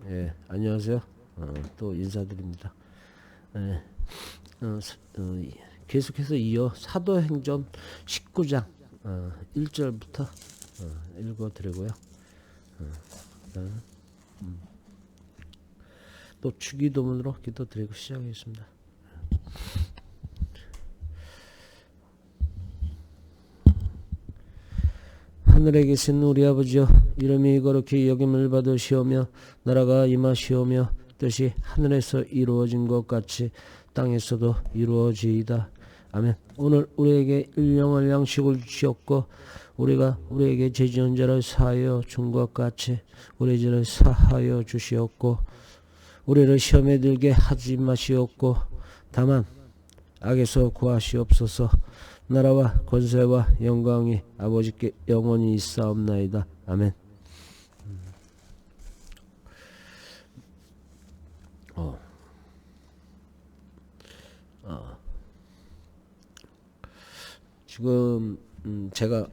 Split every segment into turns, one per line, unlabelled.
예, 안녕하세요. 또 인사드립니다. 예, 계속해서 이어 사도행전 19장 1절부터 읽어드리고요. 그다음에 또 주기도문으로 기도드리고 시작하겠습니다. 하늘에 계신 우리 아버지여, 이름이 거룩히 여김을 받으시오며 나라가 임하시오며 뜻이 하늘에서 이루어진 것 같이 땅에서도 이루어지이다. 아멘. 오늘 우리에게 일용할 양식을 주시옵고 우리가 우리에게 죄지은 자를 사하여 준 것 같이 우리 죄를 사하여 주시옵고 우리를 시험에 들게 하지 마시옵고 다만 악에서 구하시옵소서. 나라와 권세와 영광이 아버지께 영원히 있사옵나이다. 아멘. 지금 제가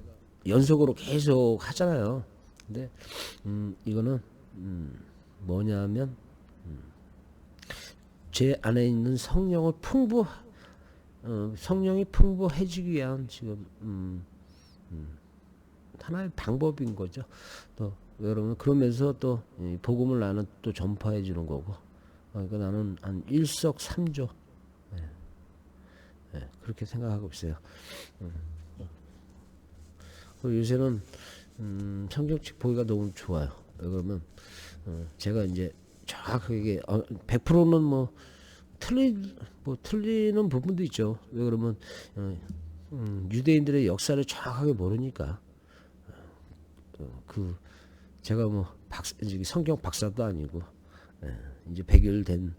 연속으로 계속 하잖아요. 근데 이거는 뭐냐면 제 안에 있는 성령이 풍부해지기 위한 지금 하나의 방법인 거죠. 또 여러분 그러면서 또 복음을 나는 또 전파해 주는 거고. 그러니까 나는 한 일석삼조 그렇게 생각하고 있어요. 요새는 성경책 보기가 너무 좋아요. 그러면 제가 이제 정확하게 100%는 틀리는 부분도 있죠. 왜 그러면 유대인들의 역사를 정확하게 모르니까 제가 성경 박사도 아니고 이제 100일 된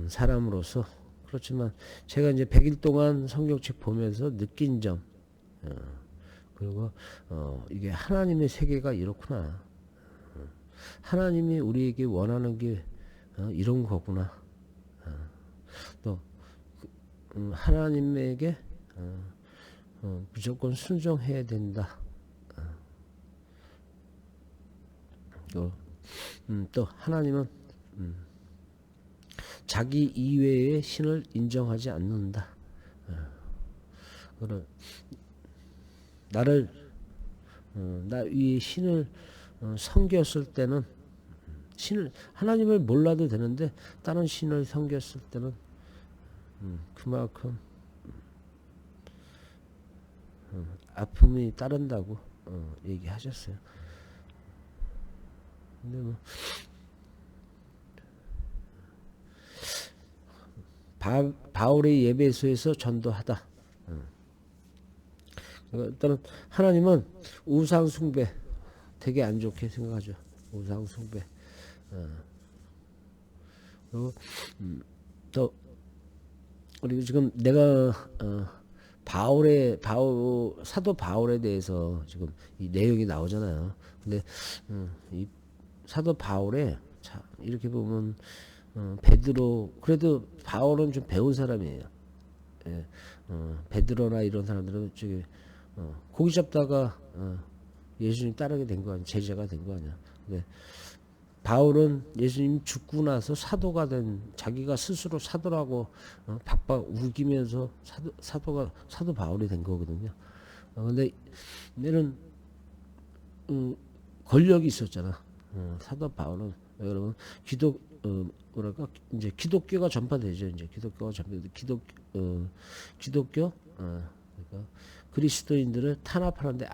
사람으로서 그렇지만 제가 이제 100일 동안 성경책 보면서 느낀 점 그리고 이게 하나님의 세계가 이렇구나. 하나님이 우리에게 원하는 게 이런 거구나. 또 하나님에게 무조건 순종해야 된다. 또 하나님은 자기 이외의 신을 인정하지 않는다. 나 위에 신을 섬겼을 때는 하나님을 몰라도 되는데 다른 신을 섬겼을 때는 그만큼 아픔이 따른다고 얘기하셨어요. 근데 바울의 예배소에서 전도하다. 일단은 하나님은 우상 숭배 되게 안 좋게 생각하죠. 우상 숭배. 그리고 또 우리 지금 내가 사도 바울에 대해서 지금 이 내용이 나오잖아요. 근데 이 사도 바울에 이렇게 보면 베드로 그래도 바울은 좀 배운 사람이에요. 예, 베드로나 이런 사람들은 저기 고기 잡다가 예수님 따르게 된 거 아니야? 제자가 된 거 아니야? 근데 바울은 예수님 죽고 나서 사도가 된 자기가 스스로 사도라고 박박 우기면서 사도 바울이 된 거거든요. 근데 얘는 권력이 있었잖아. 사도 바울은 여러분 뭐랄까 이제 기독교가 전파되죠. 이제 기독교가 전파돼 기독교 그러니까 그리스도인들을 탄압하는데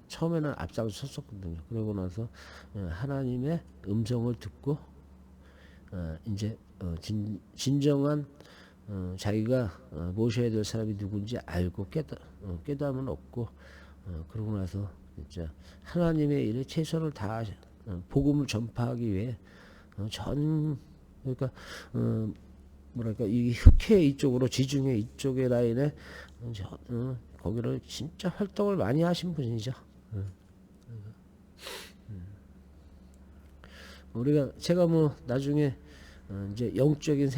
처음에는 앞장 섰었거든요. 그러고 나서 하나님의 음성을 듣고 이제 진정한 자기가 모셔야 될 사람이 누군지 알고 깨달음을 얻고 그러고 나서 진짜 하나님의 일에 최선을 다하 복음을 전파하기 위해 그러니까 뭐랄까 이 흑해 이쪽으로 지중해 이쪽의 라인에 거기를 진짜 활동을 많이 하신 분이죠. 제가 나중에 이제 영적인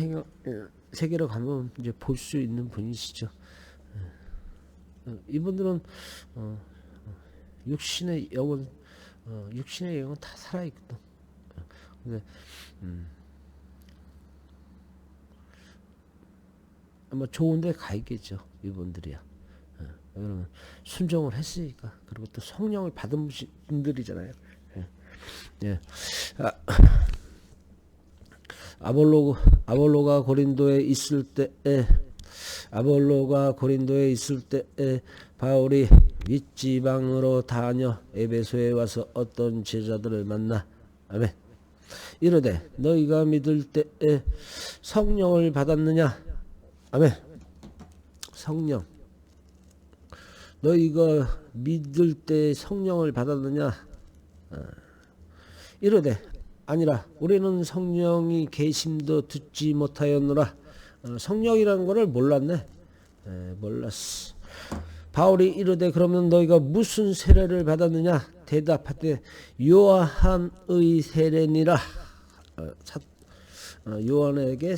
세계로 가면 이제 볼 수 있는 분이시죠. 이분들은 육신의 영은 다 살아있거든. 근데 뭐 좋은데 가 있겠죠 이분들이야. 그러면 순종을 했으니까. 그리고 또 성령을 받은 분들이잖아요. 예. 아볼로가 고린도에 있을 때에 바울이 윗지방으로 다녀 에베소에 와서 어떤 제자들을 만나 아멘. 이르되 너희가 믿을 때에 성령을 받았느냐 아멘. 성령 너희가 믿을 때 성령을 받았느냐 이르되 아니라 우리는 성령이 계심도 듣지 못하였노라. 성령이라는 것을 몰랐네. 몰랐어. 바울이 이르되 그러면 너희가 무슨 세례를 받았느냐 대답하되 요한의 세례니라. 요한에게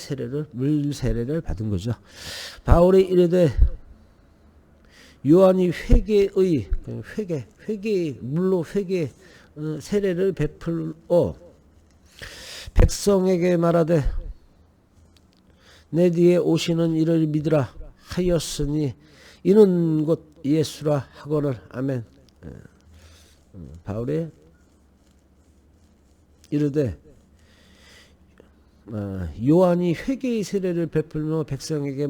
물 세례를 받은 거죠. 바울이 이르되 요한이 물로 회개 세례를 베풀어 백성에게 말하되 내 뒤에 오시는 이를 믿으라 하였으니 이는 곧 예수라 하거늘 아멘. 바울이 이르되 요한이 회개의 세례를 베풀며 백성에게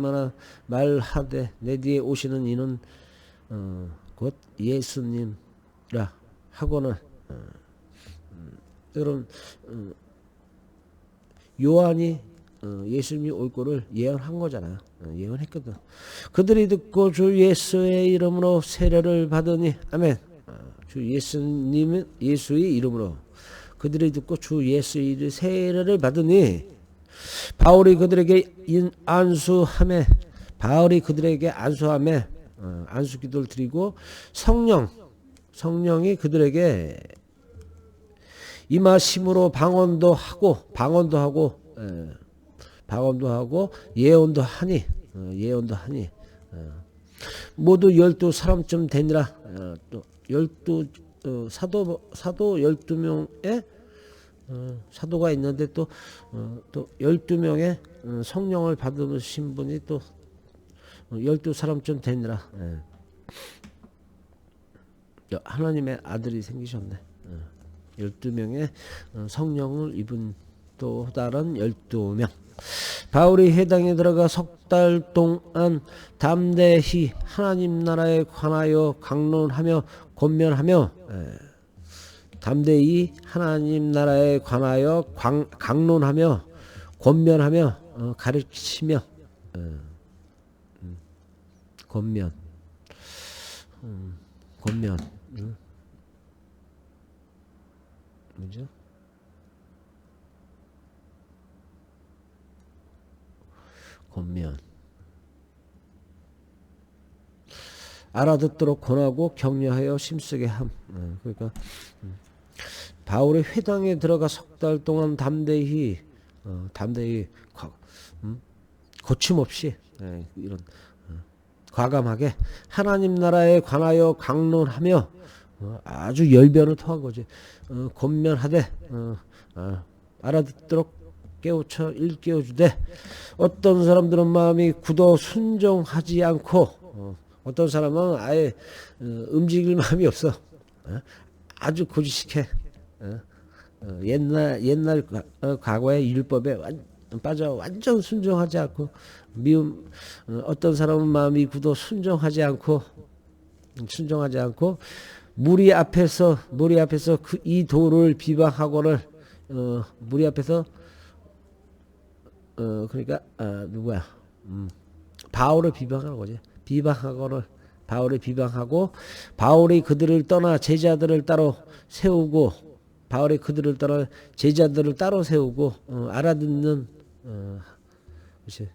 말하되 내 뒤에 오시는 이는 곧 예수님이라 하거늘. 여러분 요한이 예수님이 올 거를 예언한 거잖아요. 예언했거든. 그들이 듣고 주 예수의 이름으로 세례를 받으니 아멘. 주 예수의 이름으로 그들이 듣고 주 예수의 세례를 받으니 바울이 그들에게 안수하며 안수기도를 드리고 성령이 그들에게 임하심으로 방언도 하고 예언도 하니 모두 12사람쯤 되니라. 또 사도 12명의 사도가 있는데 또 12명의 성령을 받으신 분이 또 12사람쯤 되니라. 하나님의 아들이 생기셨네. 12명의 성령을 입은 또 다른 12명. 바울이 해당에 들어가 석 달 동안 담대히 하나님 나라에 관하여 강론하며 권면하며 담대히 하나님 나라에 관하여 강론하며 권면하며 가르치며 권면 뭐죠? 권면 알아듣도록 권하고 격려하여 심쓰게 함. 그러니까 바울의 회당에 들어가 석 달 동안 담대히 거침없이 이런 과감하게 하나님 나라에 관하여 강론하며 아주 열변을 토한 거지. 권면하되 알아듣도록 깨우쳐 일깨워주되 어떤 사람들은 마음이 굳어 순종하지 않고 어떤 사람은 아예 움직일 마음이 없어. 아주 고지식해. 옛날 과거의 율법에 빠져 완전 순종하지 않고 어떤 사람은 마음이 굳어 순종하지 않고 무리 앞에서 이 도를 비방하고를 무리 앞에서 그러니까 누구야? 바울을 비방하는 거지. 바울을 비방하고 바울이 그들을 떠나 제자들을 따로 세우고 알아듣는 이제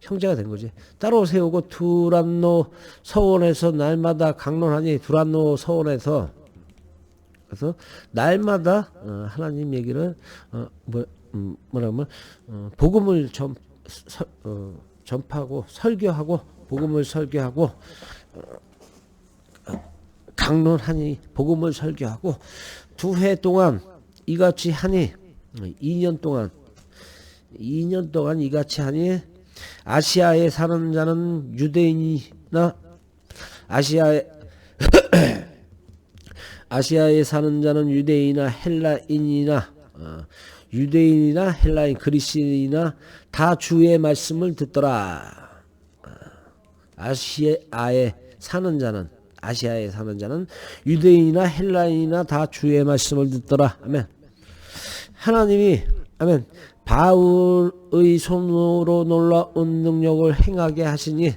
형제가 된 거지. 따로 세우고 두란노 서원에서 날마다 강론하니 두란노 서원에서 그래서 날마다 하나님 얘기를 뭐라면 복음을 전파하고 설교하고 복음을 설교하고 강론하니 복음을 설교하고 2해 동안 이같이 하니 2년 동안 이같이 하니 아시아에 사는 자는 유대인이나 아시아에 사는 자는 유대인이나 헬라인이나 유대인이나 헬라인 그리스인이나 다 주의 말씀을 듣더라. 아시아에 사는 자는 유대인이나 헬라인이나 다 주의 말씀을 듣더라. 아멘. 하나님이 아멘. 바울의 손으로 놀라운 능력을 행하게 하시니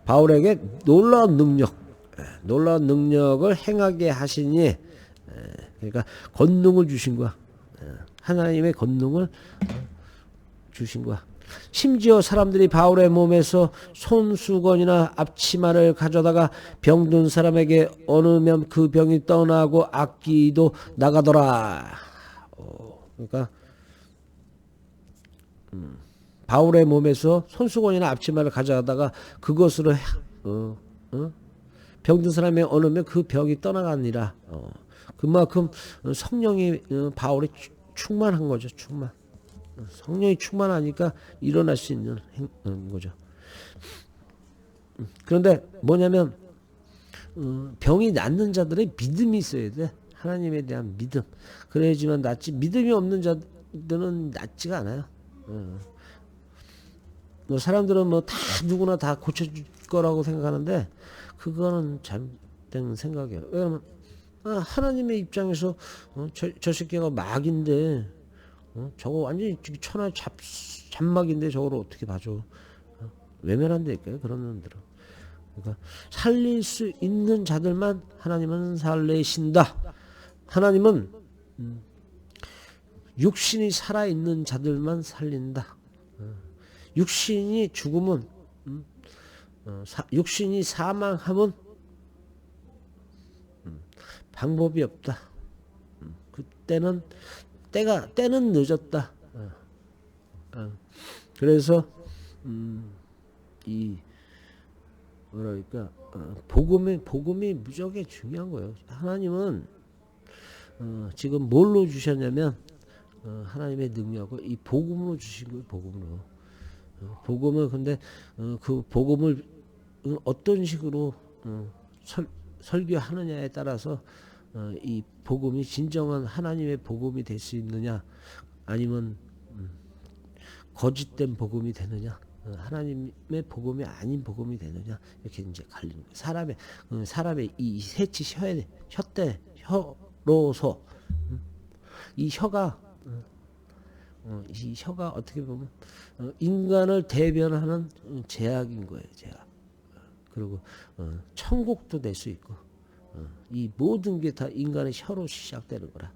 바울에게 놀라운 능력을 행하게 하시니 그러니까 권능을 주신 거야. 하나님의 권능을 주신 거야. 심지어 사람들이 바울의 몸에서 손수건이나 앞치마를 가져다가 병든 사람에게 얹으면 그 병이 떠나고 악기도 나가더라. 그러니까 바울의 몸에서 손수건이나 앞치마를 가져다가 그것으로 병든 사람에 얹으면 그 병이 떠나가니라. 그만큼 성령이 바울이 충만한 거죠. 성령이 충만하니까 일어날 수 있는 거죠. 그런데 뭐냐면 병이 낫는 자들의 믿음이 있어야 돼. 하나님에 대한 믿음. 그래야지만 낫지. 믿음이 없는 자들은 낫지가 않아요. 사람들은 뭐 다 누구나 다 고쳐줄 거라고 생각하는데 그거는 잘못된 생각이에요. 왜냐면 하나님의 입장에서 저 새끼가 막인데 저거 완전히 천하 잡막인데 저걸 어떻게 봐줘. 외면한다니까요. 그런 놈들은. 그러니까 살릴 수 있는 자들만 하나님은 살리신다. 하나님은 육신이 살아있는 자들만 살린다. 육신이 죽으면 육신이 사망하면 방법이 없다. 그때는 때는 늦었다. 그래서 이 뭐랄까 복음이 무지하게 중요한 거예요. 하나님은 지금 뭘로 주셨냐면 하나님의 능력을 이 복음으로 주신 거예요. 복음을 근데 그 복음을 어떤 식으로 설교하느냐에 따라서 이 복음이 진정한 하나님의 복음이 될 수 있느냐 아니면 거짓된 복음이 되느냐 하나님의 복음이 아닌 복음이 되느냐 이렇게 이제 갈리는 거예요. 사람의 이 새치 혀로서 이 혀가 어떻게 보면 인간을 대변하는 제약인 거예요. 제약. 그리고 천국도 낼 수 있고 이 모든 게 다 인간의 혀로 시작되는 거라.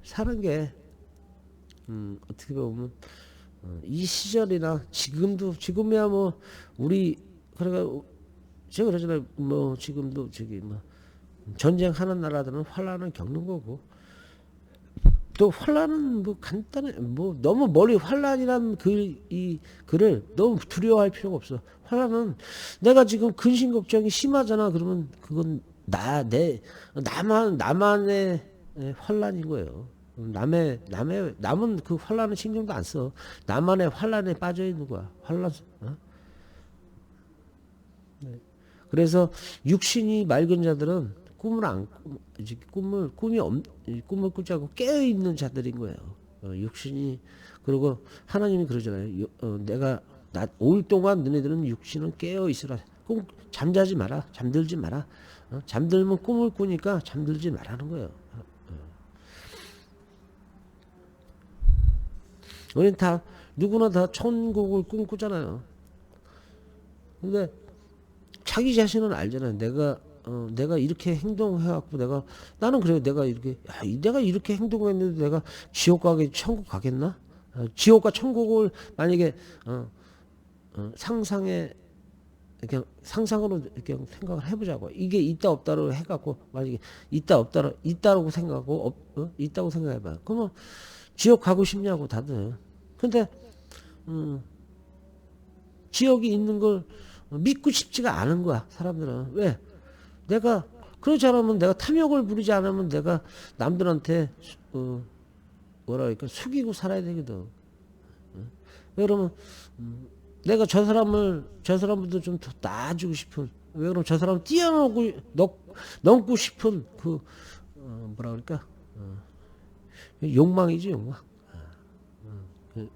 사는 게 어떻게 보면 이 시절이나 지금이야 뭐 우리 그러니까 제가 그러잖아요. 뭐 지금도 저기 뭐 전쟁하는 나라들은 환란을 겪는 거고 또 환란은 뭐 간단해 뭐 너무 멀리 환란이란 이 글을 너무 두려워할 필요가 없어. 환란은 내가 지금 근심 걱정이 심하잖아. 그러면 그건 나만의 환란인 거예요. 남은 그 환란은 신경도 안 써. 나만의 환란에 빠져 있는 거야. 그래서 육신이 맑은 자들은 꿈을 꾸지 않고 깨어 있는 자들인 거예요. 육신이 그리고 하나님이 그러잖아요. 내가 올 동안 너네들은 육신은 깨어 있으라. 잠들지 마라. 잠들면 꿈을 꾸니까 잠들지 말라는 거예요. 우리는 누구나 다 천국을 꿈꾸잖아요. 근데 자기 자신은 알잖아요. 내가 이렇게 행동해갖고 나는 그래요. 내가 이렇게 행동했는데 내가 지옥 가겠 천국 가겠나? 지옥과 천국을 만약에 상상으로 이렇게 생각을 해보자고. 이게 있다 없다로 해갖고 만약에 있다라고 생각하고 있다고 생각해봐. 그러면 지옥 가고 싶냐고 다들. 근데 지옥이 있는 걸 믿고 싶지가 않은 거야, 사람들은. 왜? 내가 그렇지 않으면, 내가 탐욕을 부리지 않으면 내가 남들한테 뭐라 그럴까, 숙이고 살아야 되거든. 왜 그러면 내가 저 사람보다 좀 더 나아지고 싶은, 왜 그러면 저 사람 넘고 싶은 그 뭐라 그럴까, 욕망이지, 욕망.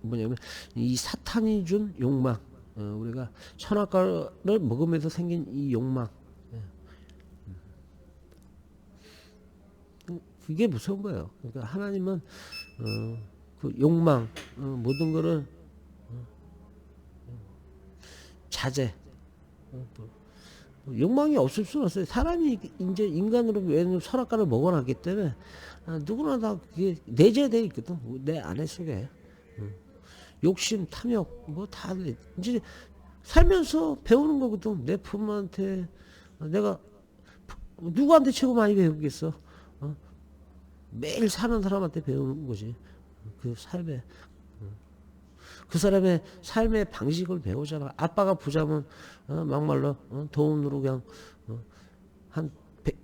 뭐냐면 이 사탄이 준 욕망, 우리가 선악과를 먹으면서 생긴 이 욕망, 그게 무서운 거예요. 그러니까 하나님은 그 욕망, 모든 거를 자제. 욕망이 없을 수는 없어요. 사람이 이제 인간으로 왜냐면 선악과를 먹어놨기 때문에 누구나 다 그게 내재되어 있거든, 내 안에 속에. 욕심, 탐욕, 뭐 다 이제 살면서 배우는 거거든. 내 부모한테 내가 누구한테 최고 많이 배우겠어? 매일 사는 사람한테 배우는 거지. 그 삶에 그 사람의 삶의 방식을 배우잖아. 아빠가 부자면 막말로 돈으로 그냥 한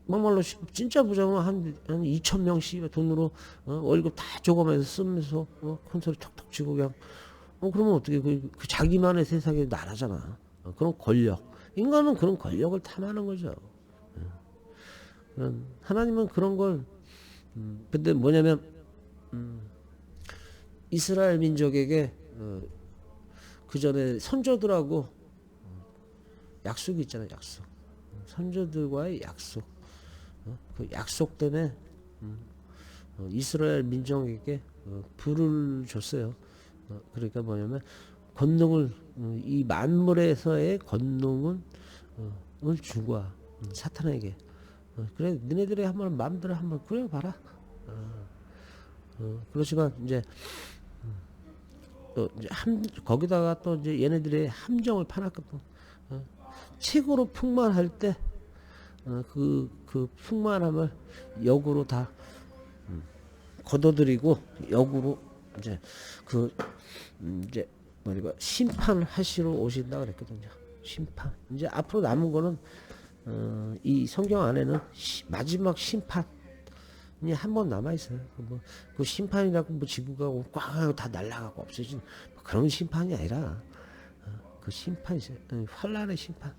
막말로 진짜 부자면 한 2천 명씩 돈으로 월급 다 조금해서 쓰면서 큰 소리 톡톡 치고 그냥 그러면 어떻게 그 자기만의 세상에 나라잖아. 그런 권력. 인간은 그런 권력을 탐하는 거죠. 하나님은 그런 걸 근데 뭐냐면 이스라엘 민족에게 그 전에 선조들하고 약속이 있잖아요. 약속. 선조들과의 약속. 그 약속 때문에 이스라엘 민족에게 부를 줬어요. 그러니까 뭐냐면 권능을 이 만물에서의 권능은 준 거야. 사탄에게. 그래 너네들이 한번 마음대로 한번 꾸려봐라. 그렇지만 이제 또 이제 거기다가 또 이제 얘네들의 함정을 파놨거든. 최고로 풍만할 때 그 풍만함을 역으로 다 거둬들이고 역으로 이제 이제 뭐니까 심판하시러 오신다 그랬거든요. 심판. 이제 앞으로 남은 거는 이 성경 안에는 마지막 심판이 한 번 남아 있어요. 그 심판이라고 뭐 지구가 꽉 하고 다 날아가고 없어진 그런 심판이 아니라 그 심판이 있어요. 환란의 심판.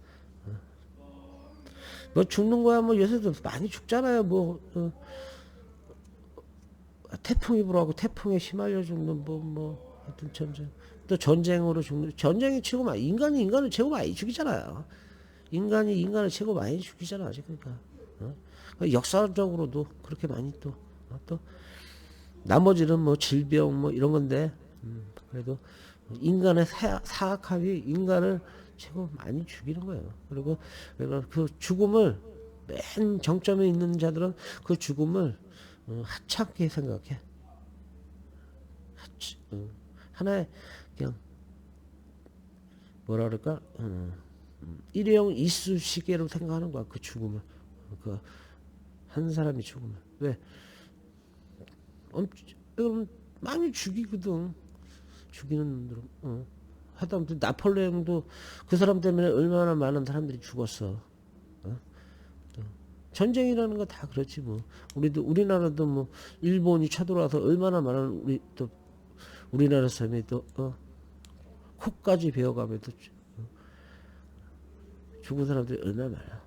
뭐 죽는 거야 뭐 요새도 많이 죽잖아요. 뭐 태풍이 불어가고 태풍에 휘말려 죽는 뭐 하여튼 전쟁, 또 전쟁으로 죽는, 전쟁이 최고 많이, 인간이 인간을 최고 많이 죽이잖아요. 인간이 인간을 최고 많이 죽이잖아. 그러니까 역사적으로도 그렇게 많이 또 나머지는 뭐 질병 뭐 이런 건데 그래도 인간의 사악함이 인간을 최고 많이 죽이는 거예요. 그리고 그 죽음을 맨 정점에 있는 자들은 그 죽음을 하찮게 생각해. 하나의 그냥 뭐라 그럴까, 일회용 이쑤시개로 생각하는 거야. 그 죽음을, 그 한 사람이 죽음을. 왜? 많이 죽이거든. 죽이는 놈들은. 하다못해 나폴레옹도 그 사람 때문에 얼마나 많은 사람들이 죽었어. 전쟁이라는 거 다 그렇지 뭐. 우리나라도 뭐 일본이 쳐들어와서 얼마나 많은 우리나라 사람이 또 코까지 베어가면서 죽은 사람들이 얼마나 많아.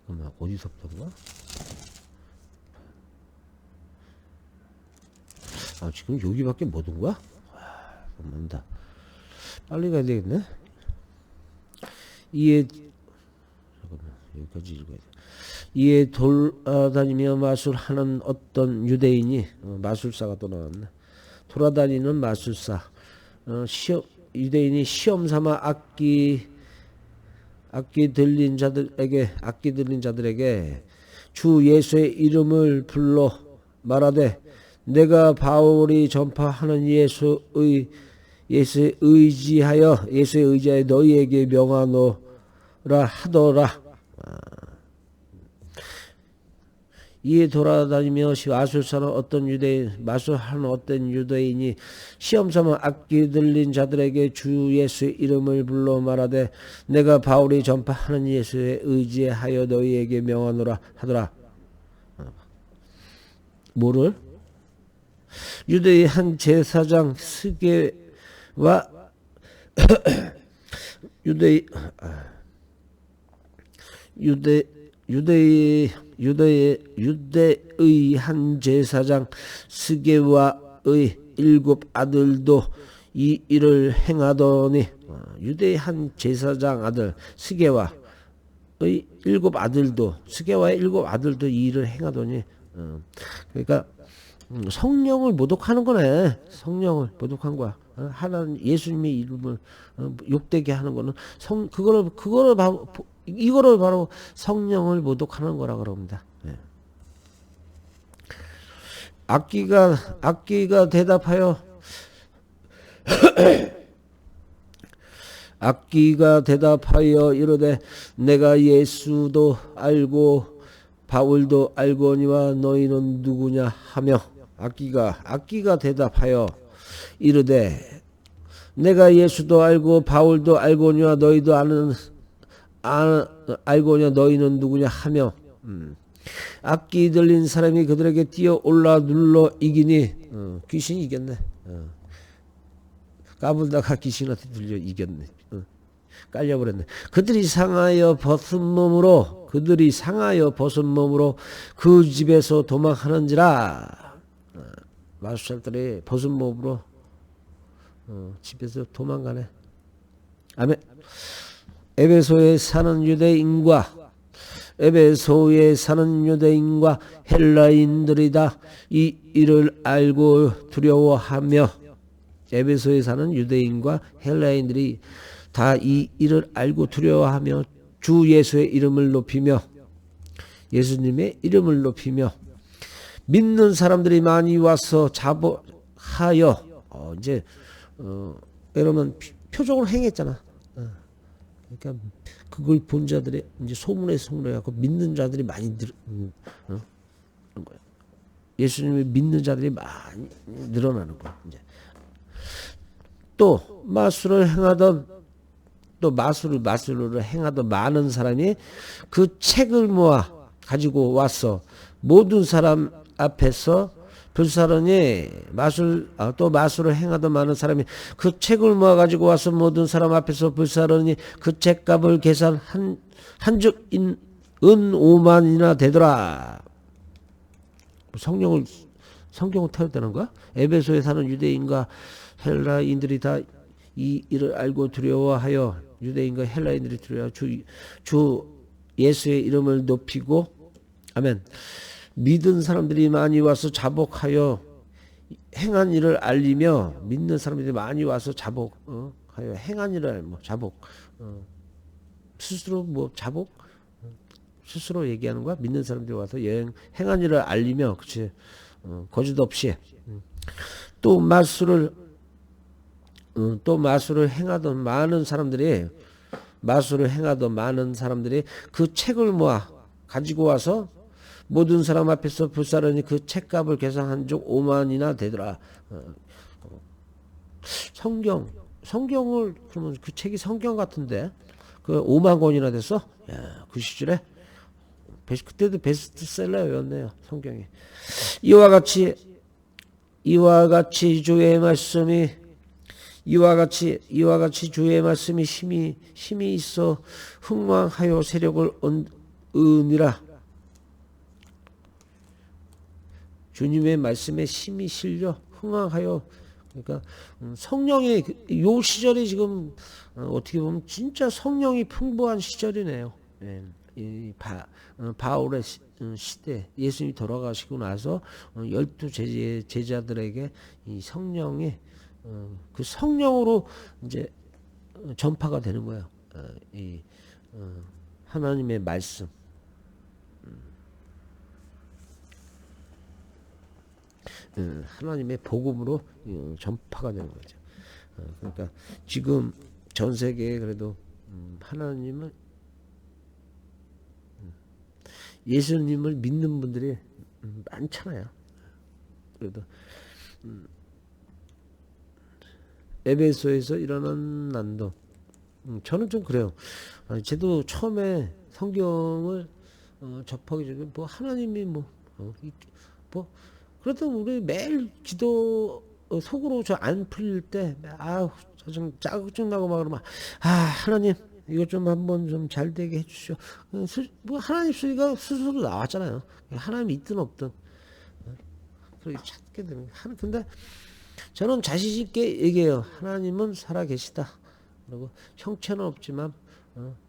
잠깐만, 어디서 봤던가? 지금 여기밖에 못 온 거야? 만다. 빨리 가야 되겠네. 잠깐만, 여기까지 읽어야 돼. 이에 돌아다니며 마술하는 어떤 유대인이, 마술사가 또 나왔네. 돌아다니는 마술사. 유대인이 시험 삼아 악기 들린 자들에게 주 예수의 이름을 불러 말하되 내가 바울이 전파하는 예수에 의지하여 너희에게 명하노라 하더라. 이에 돌아다니며 마술사는 어떤 유대인 마술하는 어떤 유대인이 시험 삼아 악기 들린 자들에게 주 예수의 이름을 불러 말하되 내가 바울이 전파하는 예수의 의지에 하여 너희에게 명하노라 하더라. 뭐를? 유대의 한 제사장 스게와 유대의 한 제사장 스게와의 7 아들도 이 일을 행하더니 유대의 한 제사장 아들 스게와의 7 아들도 스게와의 7 아들도 이 일을 행하더니 그러니까 성령을 모독하는 거네. 성령을 모독한 거야. 하나님 예수님의 이름을 욕되게 하는 거는 이거를 바로 성령을 모독하는 거라 그럽니다. 예. 악기가 대답하여 이르되 내가 예수도 알고 바울도 알거니와 너희는 누구냐 하며 악기가 대답하여 이르되 내가 예수도 알고 바울도 알거니와 너희도 알거니와 너희는 누구냐 하며 악기 들린 사람이 그들에게 뛰어 올라 눌러 이기니 귀신이 이겼네. 까불다가 귀신한테 들려 이겼네. 깔려버렸네. 그들이 상하여 벗은 몸으로 그 집에서 도망하는지라. 마술사들이 벗은 몸으로 집에서 도망가네. 아멘. 에베소에 사는 유대인과 헬라인들이다 이 일을 알고 두려워하며 에베소에 사는 유대인과 헬라인들이 다 이 일을 알고 두려워하며 주 예수의 이름을 높이며 예수님의 이름을 높이며 믿는 사람들이 많이 와서 자복하여 이제 여러분 표적으로 행했잖아. 그러니까 그걸 본 자들이 이제 소문에 갖고 믿는 자들이 많이 그런 거야. 예수님을 믿는 자들이 많이 늘어나는 거야. 이제 또 마술을 행하던 많은 사람이 그 책을 모아 가지고 와서 모든 사람 앞에서 불사르니 또 마술을 행하던 많은 사람이 그 책을 모아 가지고 와서 모든 사람 앞에서 불사르니 그 책값을 계산 한즉 은 5만이나 되더라. 성경을 태웠다는 거야? 에베소에 사는 유대인과 헬라인들이 다 이 일을 알고 두려워하여 유대인과 헬라인들이 두려워 주 예수의 이름을 높이고 아멘. 믿은 사람들이 많이 와서 자복하여 행한 일을 알리며 믿는 사람들이 많이 와서 자복하여 행한 일을 알며 자복 스스로 스스로 얘기하는 거야. 믿는 사람들이 와서 행한 일을 알리며 그치 거짓 없이 또 마술을 행하던 많은 사람들이 그 책을 모아 가지고 와서 모든 사람 앞에서 불사르니 그 책값을 계산한 적 5만이나 되더라. 성경을 그러면 그 책이 성경 같은데 그 5만 권이나 됐어? 야, 그 시절에 그때도 베스트셀러였네요. 성경이. 이와 같이 주의 말씀이 힘이 있어 흥왕하여 세력을 얻으니라. 주님의 말씀에 힘이 실려 흥왕하여 그러니까 성령의 요 시절이 지금 어떻게 보면 진짜 성령이 풍부한 시절이네요. 예. 이 바울의 시대 예수님이 돌아가시고 나서 12 제자들에게 이 성령이 그 성령으로 이제 전파가 되는 거예요. 이 하나님의 말씀. 하나님의 복음으로 전파가 되는 거죠. 그러니까 지금 전 세계에 그래도 예수님을 믿는 분들이 많잖아요. 그래도 에베소에서 일어난 난도, 저는 좀 그래요. 저도 처음에 성경을 접하기 전에 뭐 하나님이 뭐 그래도 우리 매일 기도 속으로 저 안 풀릴 때 아우 짜증 나고 막 그러면 하나님 이거 좀 한번 좀 잘 되게 해주시오. 뭐 하나님 소리가 스스로 나왔잖아요. 하나님이 있든 없든 그렇게 찾게 되는. 근데 저는 자신 있게 얘기해요. 하나님은 살아 계시다. 그리고 형체는 없지만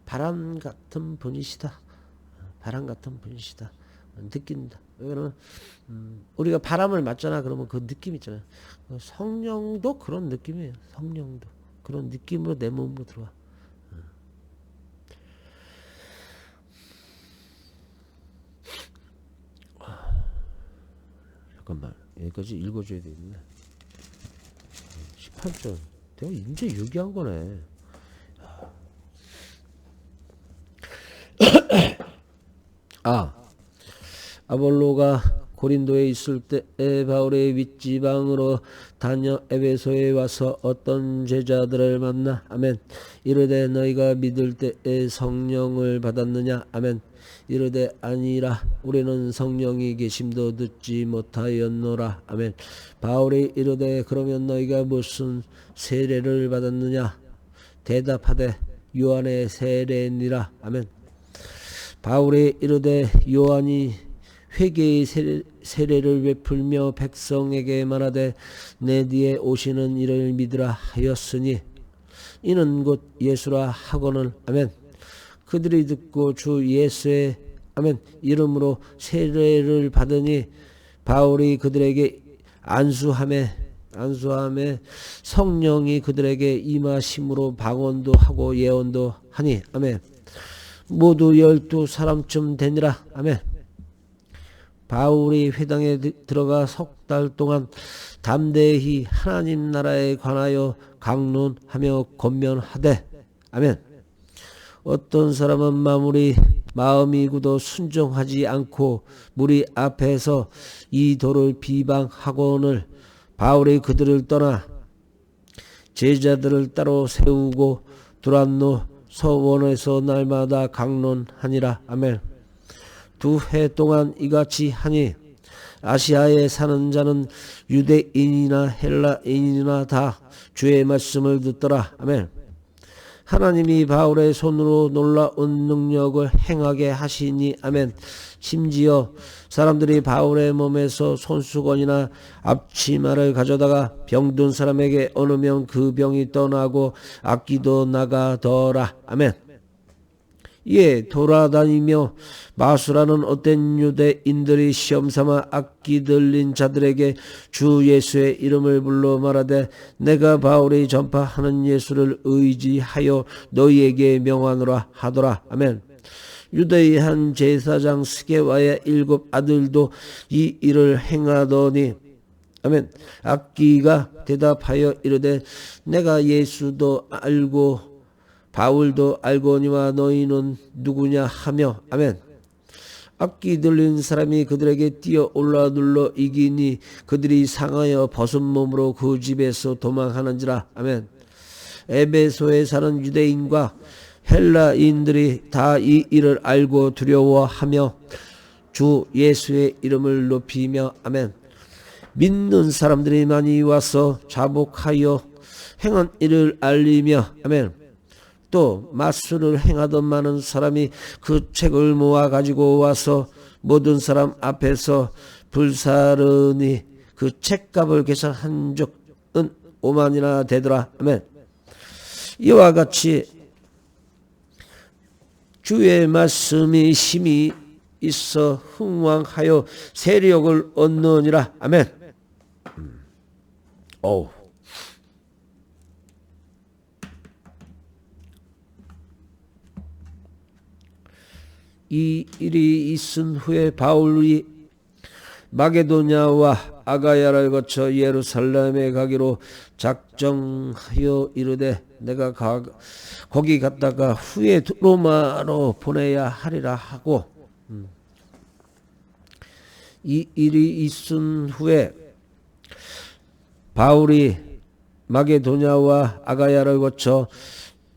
바람 같은 분이시다. 바람 같은 분이시다. 느낀다. 왜냐면 우리가 바람을 맞잖아. 그러면 그 느낌 있잖아요. 성령도 그런 느낌이에요. 성령도 그런 느낌으로 내 몸으로 들어와. 잠깐만, 여기까지 읽어줘야 되겠네. 18절. 내가 이제 얘기한 거네. 아볼로가 고린도에 있을 때 바울의 윗지방으로 다녀 에베소에 와서 어떤 제자들을 만나. 아멘. 이르되 너희가 믿을 때에 성령을 받았느냐. 아멘. 이르되 아니라 우리는 성령이 계심도 듣지 못하였노라. 아멘. 바울이 이르되 그러면 너희가 무슨 세례를 받았느냐. 대답하되 요한의 세례니라. 아멘. 바울이 이르되 요한이 회개의 세례를 베풀며 백성에게 말하되 내 뒤에 오시는 이를 믿으라 하였으니 이는 곧 예수라 하거늘. 아멘. 그들이 듣고 주 예수의 아멘 이름으로 세례를 받으니 바울이 그들에게 안수함에 성령이 그들에게 임하심으로 방언도 하고 예언도 하니. 아멘. 모두 12사람쯤 되니라. 아멘. 바울이 회당에 들어가 석 달 동안 담대히 하나님 나라에 관하여 강론하며 권면하되. 아멘. 어떤 사람은 마음이 굳어 순종하지 않고 무리 앞에서 이 도를 비방하거늘 바울이 그들을 떠나 제자들을 따로 세우고 두란노 서원에서 날마다 강론하니라. 아멘. 2해 동안 이같이 하니 아시아에 사는 자는 유대인이나 헬라인이나 다 주의 말씀을 듣더라. 아멘. 하나님이 바울의 손으로 놀라운 능력을 행하게 하시니. 아멘. 심지어 사람들이 바울의 몸에서 손수건이나 앞치마를 가져다가 병든 사람에게 얹으면 그 병이 떠나고 악기도 나가더라. 아멘. 예, 돌아다니며 마술하는 어떤 유대인들이 시험삼아 악기 들린 자들에게 주 예수의 이름을 불러 말하되 내가 바울이 전파하는 예수를 의지하여 너희에게 명하노라 하더라. 아멘. 유대의 한 제사장 스게와의 7 아들도 이 일을 행하더니. 아멘. 악기가 대답하여 이르되 내가 예수도 알고 바울도 알거니와 너희는 누구냐 하며. 아멘. 악기 들린 사람이 그들에게 뛰어 올라 눌러 이기니 그들이 상하여 벗은 몸으로 그 집에서 도망하는지라. 아멘. 에베소에 사는 유대인과 헬라인들이 다 이 일을 알고 두려워하며 주 예수의 이름을 높이며. 아멘. 믿는 사람들이 많이 와서 자복하여 행한 일을 알리며. 아멘. 또 마술을 행하던 많은 사람이 그 책을 모아 가지고 와서 모든 사람 앞에서 불사르니 그 책값을 계산한 적은 5만이나 되더라. 아멘. 이와 같이 주의 말씀이 심히 있어 흥왕하여 세력을 얻느니라. 아멘. 이 일이 있은 후에 바울이 마게도냐와 아가야를 거쳐 예루살렘에 가기로 작정하여 이르되 내가 거기 갔다가 후에 로마로 보내야 하리라 하고. 이 일이 있은 후에 바울이 마게도냐와 아가야를 거쳐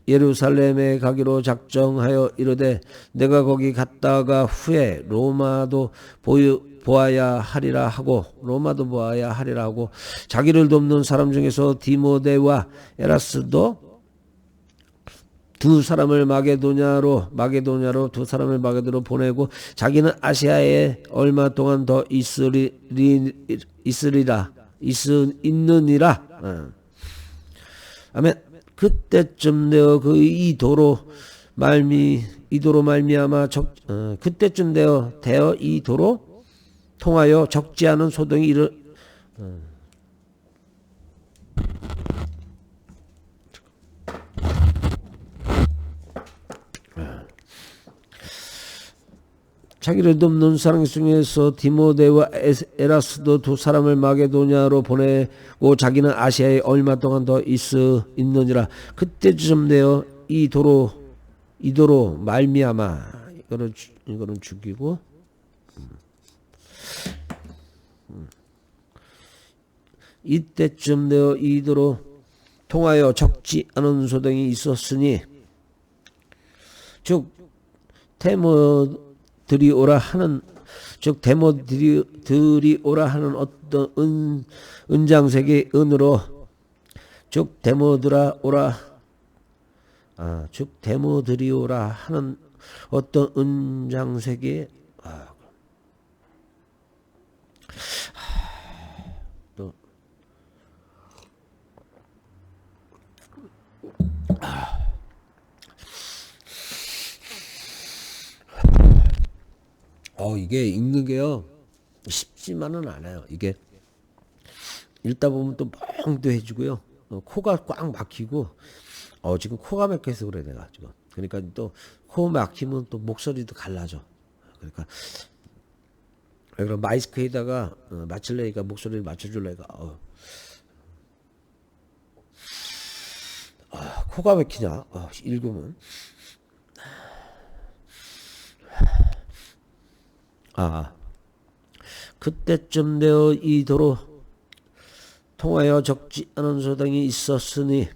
예루살렘에 가기로 작정하여 이르되 내가 거기 갔다가 후에 로마도 보아야 하리라 하고 자기를 돕는 사람 중에서 디모데와 에라스도 두 사람을 마게도냐로 보내고 자기는 아시아에 얼마 동안 더 있느니라. 아멘. 그때쯤 되어 이 도로 말미암아 그때쯤 되어 이 도로 통하여 적지 않은 소동이 자기를 돕는 사람 중에서 디모데와 에라스도 두 사람을 마게도냐로 보내고 자기는 아시아에 얼마 동안 더 있느니라. 그때쯤 되어 이 도로 말미암아 이거는 죽이고 이때쯤 되어 이 도로 통하여 적지 않은 소동이 있었으니 즉 데모들이 오라 하는 어떤 은장색의 은으로 즉 데모들이 오라 하는 어떤 은장색의 이게 읽는 게요 쉽지만은 않아요. 이게 읽다 보면 또 멍도해지고요. 코가 꽉 막히고 지금 코가 막혀서 그래 내가 지금. 그러니까 또 코 막히면 또 목소리도 갈라져. 그러니까 그럼 마이크에다가 맞출래니까 목소리를 맞춰줄래니까 코가 막히냐 읽으면 그때쯤 되어 이 도로 통하여 적지 않은 소동이 있었으니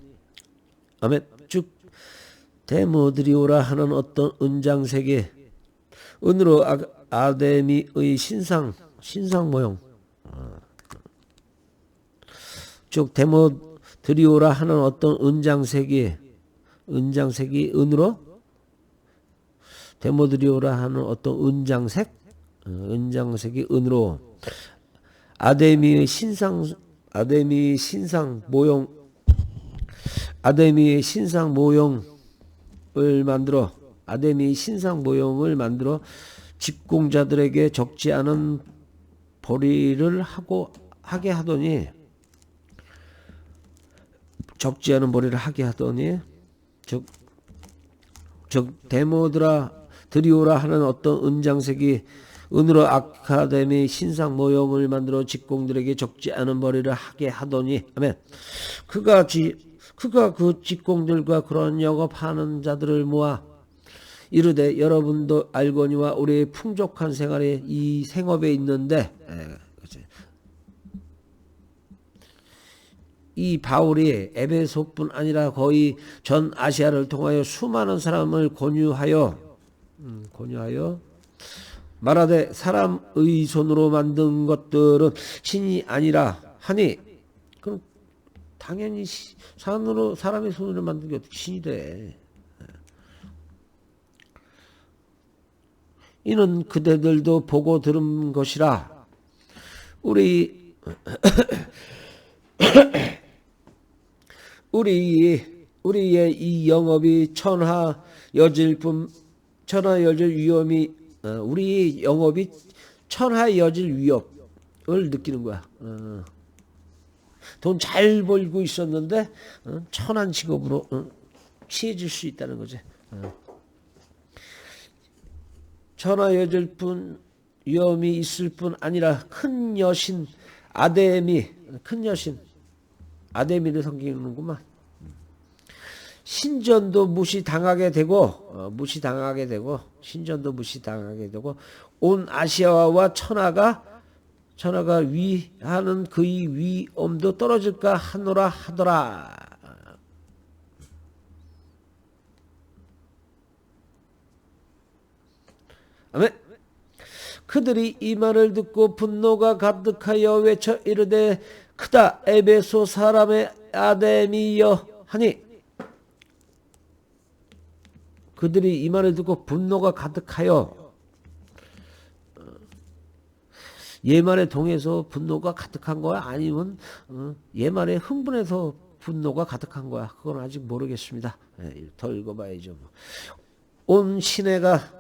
아멘. 즉 데모들이 오라 하는 어떤 은장색의 은으로 아데미의 신상 모형 즉 데모들이 오라 하는 어떤 은장색이 은으로 데모들이 오라 하는 어떤 은장색이 은으로 아데미의 신상 모형을 만들어 직공자들에게 적지 않은 벌이를 하게 하더니 즉 데모들이 오라 하는 어떤 은장색이 은으로 아카데미 신상 모형을 만들어 직공들에게 적지 않은 벌이를 하게 하더니 아멘. 그가 그 직공들과 그런 영업하는 자들을 모아 이르되 여러분도 알거니와 우리의 풍족한 생활에 이 생업에 있는데 이 바울이 에베소뿐 아니라 거의 전 아시아를 통하여 수많은 사람을 권유하여 말하되 사람의 손으로 만든 것들은 신이 아니라 하니 그럼 당연히 사람의 손으로 만든 게 어떻게 신이 돼? 이는 그대들도 보고 들은 것이라 우리의 이 영업이 천하여질 위험이 우리 영업이 천하여질 위협을 느끼는 거야. 돈 잘 벌고 있었는데 천한 직업으로 취해질 수 있다는 거지. 천하여질 뿐 위험이 있을 뿐 아니라 큰 여신 아데미를 섬기는구만. 신전도 무시당하게 되고 온 아시아와 천하가 천하가 위하는 그의 위엄도 떨어질까 하노라 하더라. 아멘. 그들이 이 말을 듣고 분노가 가득하여 외쳐 이르되 크다 에베소 사람의 아데미여 하니. 그들이 이 말을 듣고 분노가 가득하여, 얘 말에 동해서 분노가 가득한 거야? 아니면 얘 말에 흥분해서 분노가 가득한 거야? 그건 아직 모르겠습니다. 더 읽어봐야죠. 온 시내가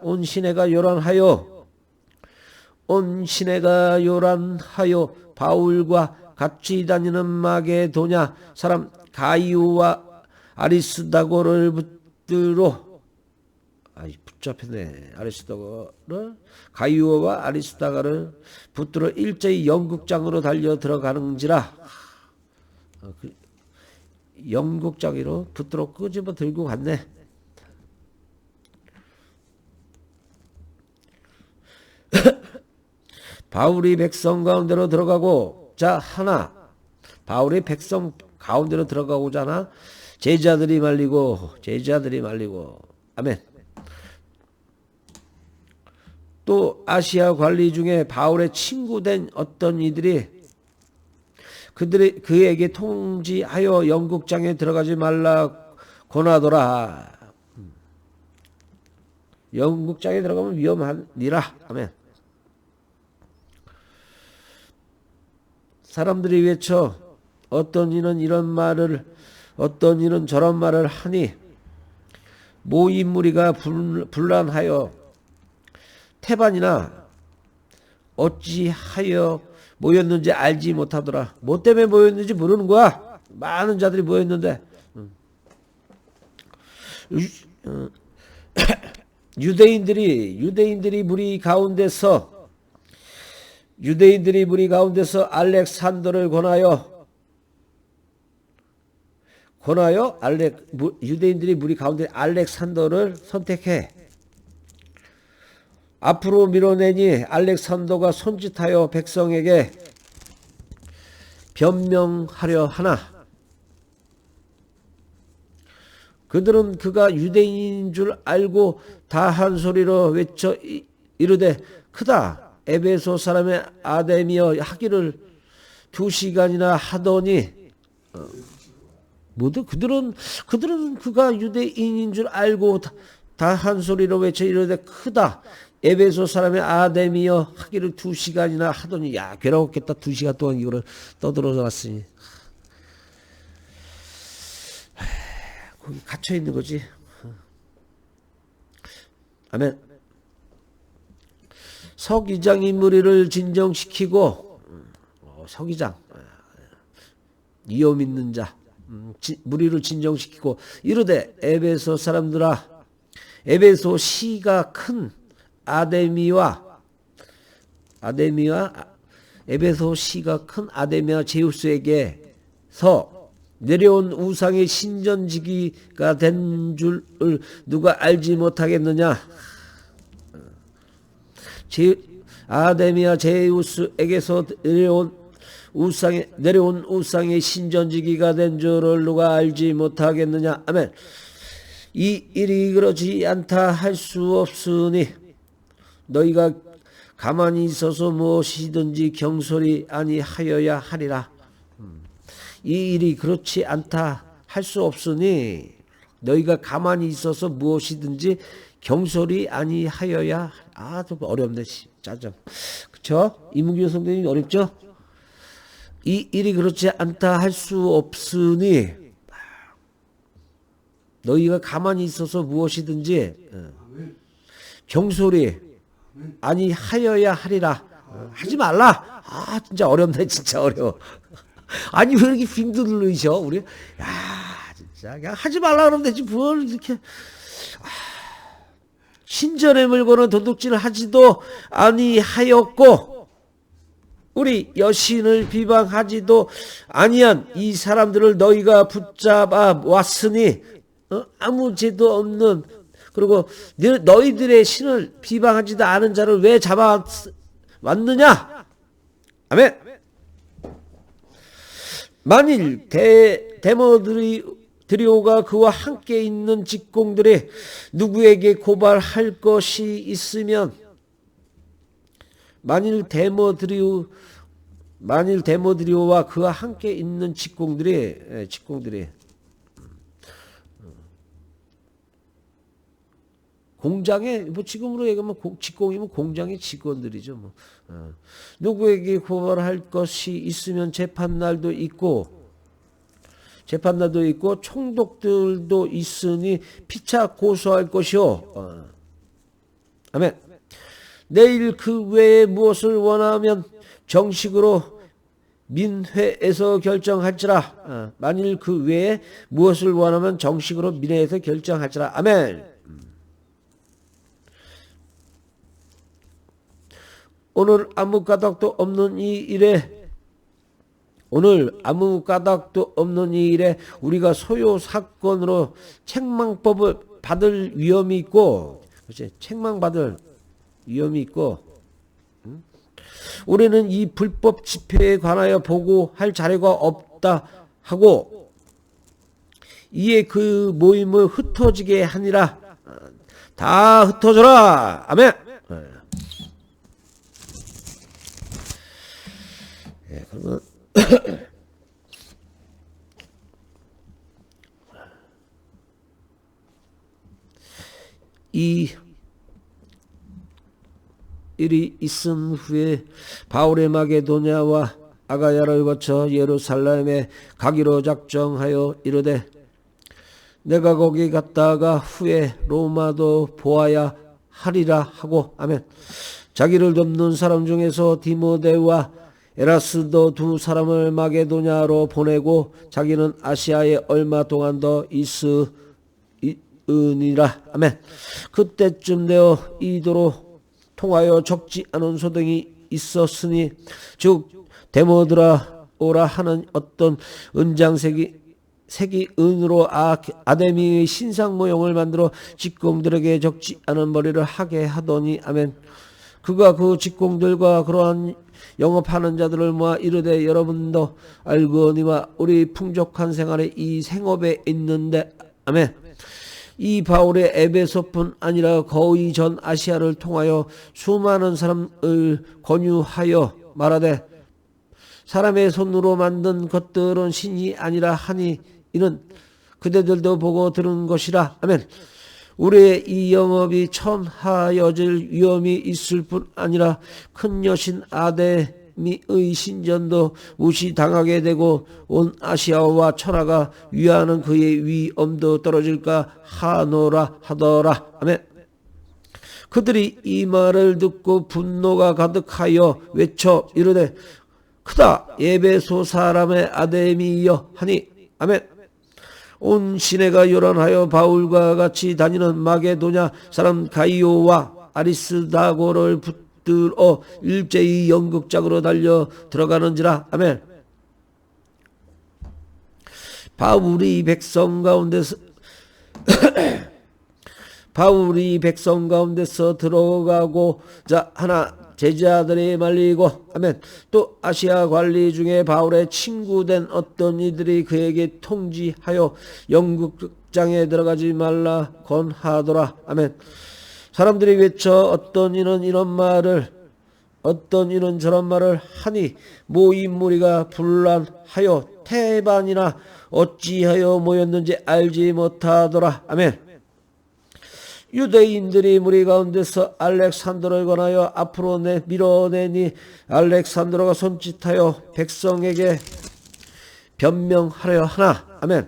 요란하여 바울과 같이 다니는 마게도냐 사람 가이오와 아리스다고를 붙들어, 붙잡혔네. 가이오와 아리스다가를 붙들어 일제히 영국장으로 달려 들어가는지라. 영국장으로 붙들어 끄집어 들고 갔네. 바울이 백성 가운데로 들어가고 바울이 백성 가운데로 들어가고자 하나 제자들이 말리고 아멘. 또 아시아 관리 중에 바울의 친구된 어떤 이들이 그에게 통지하여 영국장에 들어가지 말라 권하더라. 영국장에 들어가면 위험하니라. 아멘. 사람들이 외쳐 어떤 이는 이런 말을 어떤 이는 저런 말을 하니 모인 무리가 분란하여 태반이나 어찌하여 모였는지 알지 못하더라. 뭐 때문에 모였는지 모르는 거야. 많은 자들이 모였는데 유대인들이 무리 가운데서 알렉산더를 유대인들이 무리 가운데 알렉산더를 선택해 앞으로 밀어내니 알렉산더가 손짓하여 백성에게 변명하려 하나 그들은 그가 유대인인 줄 알고 다 한 소리로 외쳐 이르되 크다 에베소 사람의 아데미여 하기를 2시간이나 하더니 모두 그들은 그가 유대인인 줄 알고 다 한 소리로 외쳐 이르되 크다 에베소 사람의 아데미여 하기를 2시간이나 하더니 야 괴로웠겠다. 2시간 동안 이거를 떠들어 놨으니 거기 갇혀 있는 거지. 아멘. 서기장이 무리를 진정시키고 서기장 이엄 있는 자 무리를 진정시키고 이르되 에베소 사람들아 에베소 시가 큰 에베소 시가 큰 아데미와 제우스에게서 내려온 우상의 신전지기가 된 줄을 누가 알지 못하겠느냐. 아데미와 제우스에게서 내려온 우상의 신전지기가 된 줄을 누가 알지 못하겠느냐. 아멘. 이 일이 그렇지 않다 할 수 없으니 너희가 가만히 있어서 무엇이든지 경솔이 아니하여야 하리라. 이 일이 그렇지 않다 할 수 없으니 너희가 가만히 있어서 무엇이든지 경솔이 아니하여야. 좀 어렵네. 짜증. 그쵸? 이문규 선생님이 어렵죠? 이 일이 그렇지 않다 할 수 없으니 너희가 가만히 있어서 무엇이든지 경솔이 아니하여야 하리라. 하지 말라. 진짜 어렵네. 진짜 어려워. 아니 왜 이렇게 빙도 눌르셔 우리? 진짜 그냥 하지 말라 그러면 되지 뭘 이렇게. 신전의 물건은 도둑질 하지도 아니하였고 우리 여신을 비방하지도 아니한 이 사람들을 너희가 붙잡아 왔으니 아무 죄도 없는 그리고 너희들의 신을 비방하지도 않은 자를 왜 잡아 왔느냐? 아멘. 만일 데모드리오가 그와 함께 있는 직공들이 누구에게 고발할 것이 있으면, 만일 데모드리오와 그와 함께 있는 직공들이 공장에, 뭐 지금으로 얘기하면 직공이면 공장의 직원들이죠. 뭐. 누구에게 고발할 것이 있으면 재판날도 있고 총독들도 있으니 피차 고소할 것이요. 아멘. 내일 그 외에 무엇을 원하면 정식으로 민회에서 결정할지라. 만일 그 외에 무엇을 원하면 정식으로 민회에서 결정할지라. 아멘. 오늘 아무 까닭도 없는 이 일에 우리가 소요 사건으로 책망법을 받을 위험이 있고, 그렇지? 책망받을 위험이 있고, 우리는 이 불법 집회에 관하여 보고할 자료가 없다 하고, 이에 그 모임을 흩어지게 하니라. 다 흩어져라. 아멘. 그러면 이 일이 있은 후에 바울의 마게도냐와 아가야를 거쳐 예루살렘에 가기로 작정하여 이르되, 내가 거기 갔다가 후에 로마도 보아야 하리라 하고, 아멘. 자기를 돕는 사람 중에서 디모데와 에라스도 두 사람을 마게도냐로 보내고 자기는 아시아에 얼마 동안 더 있으니라. 아멘. 그때쯤 되어 이도로 통하여 적지 않은 소동이 있었으니, 즉 데모드라오라 하는 어떤 은장색이 은으로 아데미의 신상 모형을 만들어 직공들에게 적지 않은 머리를 하게 하더니, 아멘. 그가 그 직공들과 그러한 영업하는 자들을 모아 이르되, 여러분도 알거니와 우리 풍족한 생활에 이 생업에 있는데, 아멘. 이 바울의 에베소뿐 아니라 거의 전 아시아를 통하여 수많은 사람을 권유하여 말하되, 사람의 손으로 만든 것들은 신이 아니라 하니 이는 그대들도 보고 들은 것이라. 아멘. 우리의 이 영업이 천하여질 위험이 있을 뿐 아니라 큰 여신 아데미의 신전도 무시당하게 되고 온 아시아와 천하가 위하는 그의 위엄도 떨어질까 하노라. 아멘. 그들이 이 말을 듣고 분노가 가득하여 외쳐 이르되, 크다 에베소 사람의 아데미여 하니, 아멘. 온 시내가 요란하여 바울과 같이 다니는 마게도냐 사람 가이오와 아리스다고를 붙들어 일제히 연극장으로 달려 들어가는지라. 아멘. 바울이 백성 가운데서 들어가고자 하나 제자들이 말리고, 아멘. 또 아시아 관리 중에 바울의 친구된 어떤 이들이 그에게 통지하여 연극장에 들어가지 말라 권하더라. 아멘. 사람들이 외쳐 어떤 이는 이런 말을, 어떤 이는 저런 말을 하니 모인 무리가 분란하여 태반이나 어찌하여 모였는지 알지 못하더라. 아멘. 유대인들이 무리 가운데서 알렉산더를 권하여 앞으로 밀어내니 알렉산더가 손짓하여 백성에게 변명하려 하나. 아멘.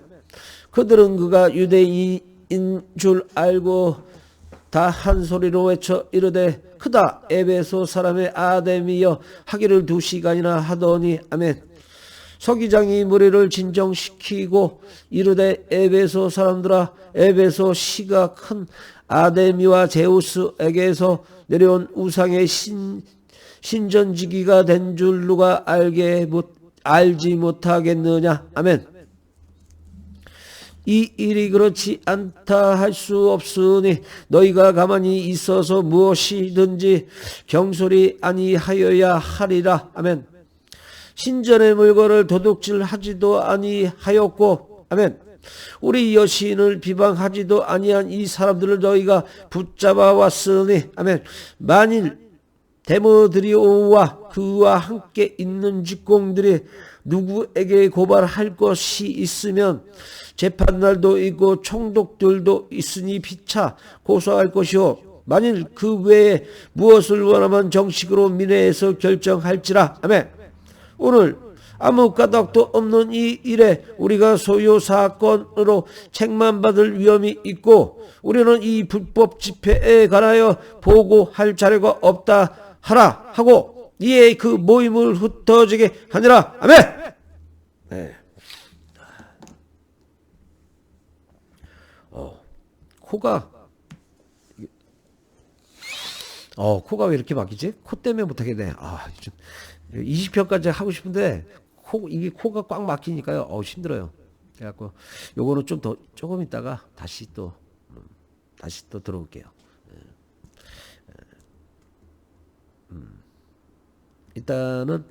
그들은 그가 유대인인 줄 알고 다 한 소리로 외쳐 이르되, 크다 에베소 사람의 아데미여 하기를 2시간이나 하더니, 아멘. 서기장이 무리를 진정시키고 이르되, 에베소 사람들아, 에베소 시가 큰 아데미와 제우스에게서 내려온 우상의 신전지기가 된 줄 누가 알지 못하겠느냐. 아멘. 이 일이 그렇지 않다 할 수 없으니 너희가 가만히 있어서 무엇이든지 경솔이 아니하여야 하리라. 아멘. 신전의 물건을 도둑질하지도 아니하였고 아멘. 우리 여신을 비방하지도 아니한 이 사람들을 너희가 붙잡아 왔으니 아멘. 만일 데모드리오와 그와 함께 있는 직공들이 누구에게 고발할 것이 있으면 재판날도 있고 총독들도 있으니 피차 고소할 것이요 만일 그 외에 무엇을 원하면 정식으로 민회에서 결정할지라 아멘. 오늘 아무 까닭도 없는 이 일에 우리가 소요 사건으로 책만 받을 위험이 있고 우리는 이 불법 집회에 관하여 보고할 자료가 없다 하라 하고 이에 그 모임을 흩어지게 하니라 아멘. 네. 코가 왜 이렇게 막히지? 코 때문에 못하겠네. 20편까지 하고 싶은데 이게 코가 꽉 막히니까요. 힘들어요. 그래갖고 요거는 조금 있다가 다시 또 들어올게요. 일단은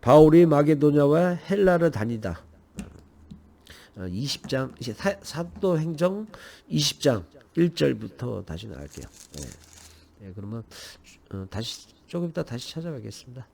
바울이 마게도냐와 헬라를 다니다 20장 사도행정 20장 1절부터 다시 나갈게요. 그러면 조금 이따 다시 찾아가겠습니다.